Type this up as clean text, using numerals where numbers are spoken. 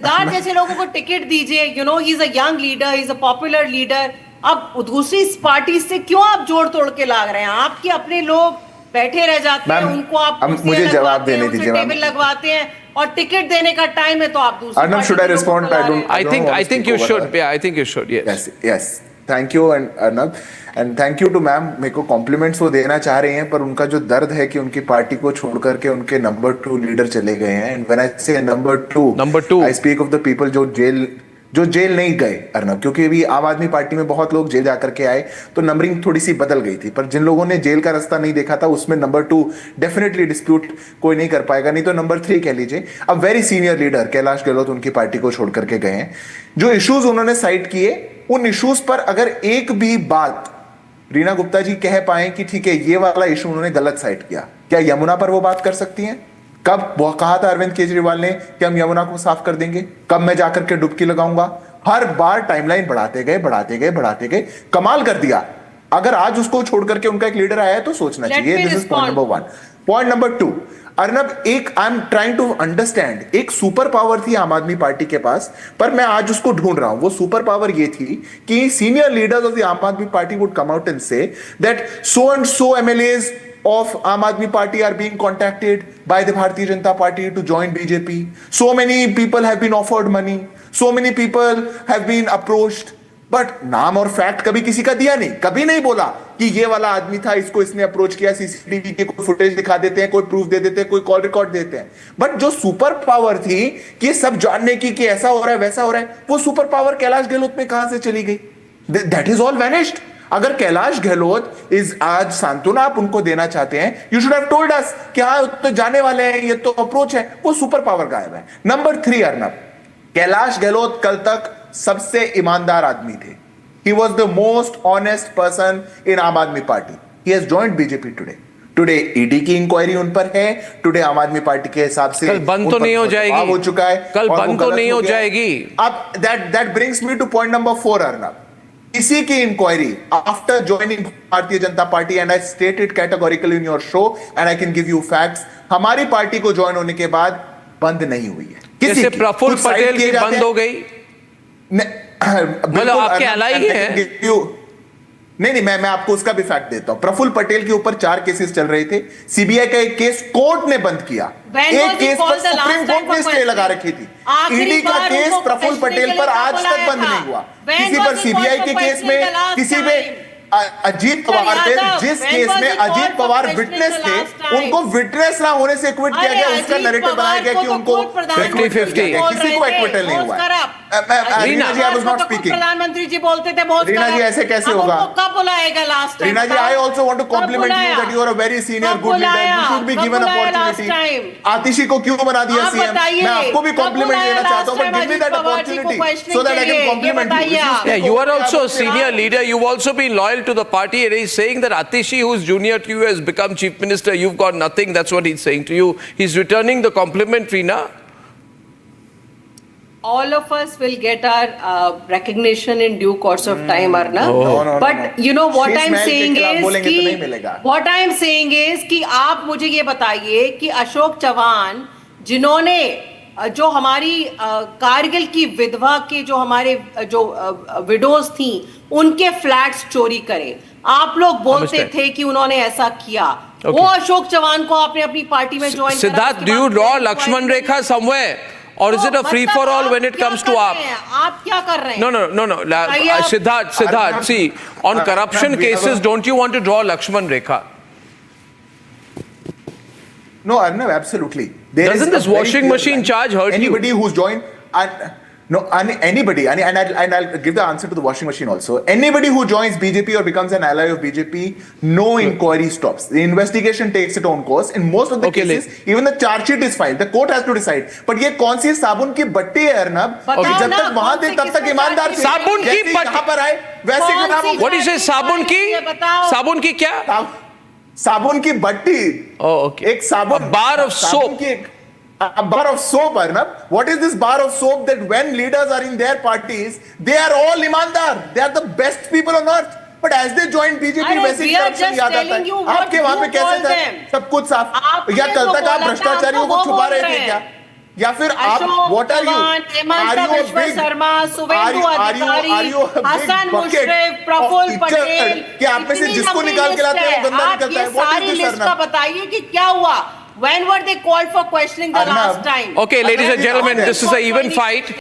सिद्धार्थ जैसे लोगों को टिकट दीजिए, he is a young leader, he is a popular leader. अब दूसरी पार्टी से क्यों आप जोड़ तोड़ के लाग रहे हैं? आपके अपने लोग बैठे रह जाते हैं, उनको आप मुझे जवाब देने उनसे दीजिए टेबल लगवाते हैं, और टिकट देने का टाइम है तो आप दूसरी Arnab, should I respond? I think you should. Yeah, I think you should. Yes. Thank you and Arnab, and thank you to ma'am. मेरे को कॉम्प्लीमेंट्स वो देना चाह रही हैं, पर उनका जो दर्द है कि उनकी पार्टी को छोड़ करके उनके नंबर 2 लीडर चले गए हैं। एंड व्हेन आई से number 2 I speak of the people जो जेल नहीं गए अर्नब, क्योंकि अभी आम आदमी पार्टी में बहुत लोग जेल जाकर के आए तो नंबरिंग थोड़ी सी बदल गई थी, पर जिन लोगों ने जेल का रास्ता नहीं देखा था उसमें नंबर 2 डेफिनेटली डिस्प्यूट कोई नहीं कर पाएगा। नहीं तो नंबर 3 कह लीजिए, अब very senior leader Kailash Gehlot उनकी पार्टी को छोड़ करके गए हैं। जो इश्यूज उन्होंने साइट किए, उन इश्यूज पर अगर एक भी बात रीना गुप्ता जी कह पाए कि ठीक है ये वाला इशू उन्होंने गलत साइट किया, क्या यमुना पर वो बात कर सकती हैं? कब वो कहा था अरविंद केजरीवाल ने कि हम यमुना को साफ कर देंगे? कब मैं जाकर के डुबकी लगाऊंगा? हर बार टाइमलाइन बढ़ाते गए, कमाल कर दिया। अगर आज उसको छोड़ करके उनका एक लीडर आया है तो सोचना चाहिए। This is point number 1। Point number 2, Arnab, एक I am trying to understand, एक सुपर पावर थी आम आदमी पार्टी के पास, पर मैं आज उसको ढूंढ रहा हूं। वो सुपर पावर ये थी कि सीनियर लीडर्स ऑफ द आम आदमी party would come out and say that so and so MLAs of Aam Aadmi Party are being contacted by the Bharatiya Janata Party to join BJP. So many people have been offered money. So many people have been approached. But नाम और fact कभी किसी का दिया नहीं, कभी नहीं बोला कि ये वाला आदमी था, इसको इसने अप्रोच किया। सीसीटीवी के कोई फुटेज दिखा देते हैं, कोई प्रूफ दे देते हैं, कोई कॉल रिकॉर्ड देते हैं। बट जो सुपर पावर थी कि सब जानने की कि ऐसा हो रहा है वैसा हो रहा है, वो सुपर पावर कैलाश गहलोत में कहां से चली गई? That is all vanished. अगर कैलाश गहलोत इज आज सांत्वना आप उनको देना चाहते हैं, you should have told us कि हाँ तो जाने वाले हैं, ये तो अप्रोच है। वो सुपर पावर गायब है। नंबर 3, अर्नब, कैलाश गहलोत कल तक सबसे ईमानदार आदमी थे। He was the most honest person in आम आदमी party. He has joined BJP today ED की इंक्वायरी उन पर है। टुडे आम आदमी पार्टी के हिसाब से कल बंद तो नहीं हो जाएगी, हो चुका है, कल बंद तो नहीं हो जाएगी। अब that brings me two point number 4, Arnab. इसी की inquiry after joining Bharatiya Janata party, and I stated categorically in your show and I can give you facts, हमारी पार्टी को ज्वाइन होने के बाद बंद नहीं हुई है। जैसे प्रफुल्ल पटेल की बंद हो गई, मतलब आपके अलाई है। नहीं, मैं आपको उसका भी फैक्ट देता हूं। प्रफुल्ल पटेल के ऊपर 4 केसेस चल रहे थे। सीबीआई का एक केस कोर्ट ने बंद किया। एक केस पर सुप्रीम कोर्ट ने स्टे लगा रखी थी। ईडी का केस प्रफुल्ल पटेल पर आज तक बंद नहीं हुआ। किसी पर सीबीआई के केस में, किसी में अजीत पवार थे, जिस केस में अजीत पवार विटनेस थे, उनको विटनेस ना होने से एक्विट किया गया। उसका नैरेटिव बनाया गया कि उनको 50-50 किसी को एक्विटल नहीं हुआ। Reena ji, I was not speaking. प्रधानमंत्री जी बोलते थे बहुत। रीना जी, ऐसे कैसे होगा? कब बुलाएगा last time? Reena ji, I also want to compliment you that you are a very senior good leader. You should be given opportunity. Atishi को क्यों बना दिया सीएम? मैं आपको भी कॉम्प्लीमेंट देना चाहता हूं, but give me that opportunity so that I can compliment you. Yeah, you are also a senior leader. You've also been loyal to the party. And he's saying that Atishi, who's junior to you, has become chief minister. You've got nothing. That's what he's saying to you. He's returning the compliment, Reena. All of us will get our recognition in due course of time, Arnab. No. But you know what I'm saying is कि आप मुझे ये बताइए कि अशोक चव्हाण, जिन्होंने जो हमारी कारगिल की विधवा के जो हमारे जो विडोज थी, उनके फ्लैट्स चोरी करे, आप लोग बोलते थे कि उन्होंने ऐसा किया। वो अशोक चव्हाण को आपने अपनी पार्टी में ज्वाइन किया। Siddharth, do you draw Lakshman Rekha somewhere? Or is it a free for all when it comes to आप? आप क्या कर रहे हैं? No. Siddharth, see, on corruption cases, don't you want to draw Lakshman Rekha? No, Arnab, absolutely. Doesn't this washing machine charge hurt you? Anybody who's joined, anybody, and I'll give the answer to the washing machine also. Anybody who joins BJP or becomes an ally of BJP, no inquiry stops. The investigation takes its own course. In most of the cases, even the charge sheet is filed. The court has to decide. But ये कौन सी साबुन की बट्टी है अर्नब? जब तक वहां थे तब तक ईमानदार थे। साबुन की बट्टी कहां पर आए? वैसे खराब हो। What is it? साबुन की क्या? साबुन की बट्टी। एक साबुन, bar of soap. A bar of soap, Arnab. What is this bar of soap that when leaders are in their parties, they are all ईमानदार. They are the best people on earth. But as they join BJP, वैसे corruption याद आता है। आपके वहां पे कैसे था? सब कुछ साफ। या कल तक आप भ्रष्टाचारियों को छुपा रहे थे क्या? या फिर आप Ashok what are you Chavan, Himanta Biswa Sharma, Suvendu Adhikari, Hasan Mushrif, Praful Patel, कि आप में से इतनी जिसको लंबी निकाल के लाते हैं लिस्ट वो गंदा है। आप निकलता ये है। What is सारी this, लिस्ट का अर्नब? बताइए कि क्या हुआ, when were they called for questioning the Arnab, last time? Okay, ladies and gentlemen, this is an even fight.